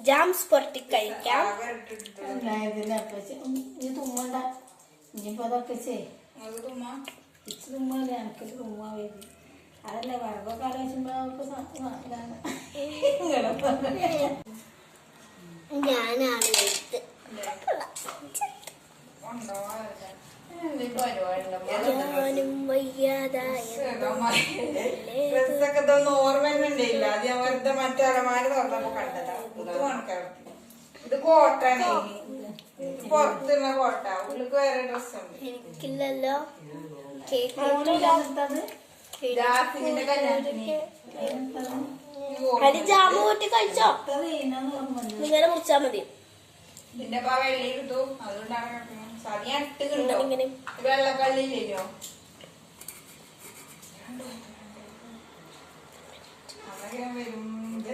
Jambs പൊട്ടി കഴിക്കാം. നീ തുമ്മണ്ട, ഇനിയിപ്പോ അതൊക്കെ തുമ്മല്ലേ എനിക്കൊരു തുമ്മ വരും. അതല്ല വറകൊക്കെ ആലോചിക്കുമ്പോ ഞാനാണ് ഞാനും വയ്യാതായ ഓർമ്മയില്ല. അത് ഞാൻ വെറുതെ മറ്റൊരമാര് തുറന്നപ്പോ കണ്ടതാ. ഇത് കോട്ടാണ്, പുറത്തുള്ള കോട്ട. ഉള്ളിക്ക് വേറെ ഡ്രസ്സുണ്ട്. എനിക്കില്ലല്ലോ. ജാമു കൂട്ടി കഴിച്ചോ? ഇങ്ങനെ മുറിച്ചാ മതി. ഇതിന്റെ വെള്ളി കിട്ടും. അതുകൊണ്ടാണ് സതി അട്ട് കിട്ടോ. വെള്ളക്കല്ലില്ലല്ലോ. അങ്ങനെ വരുമ്പോ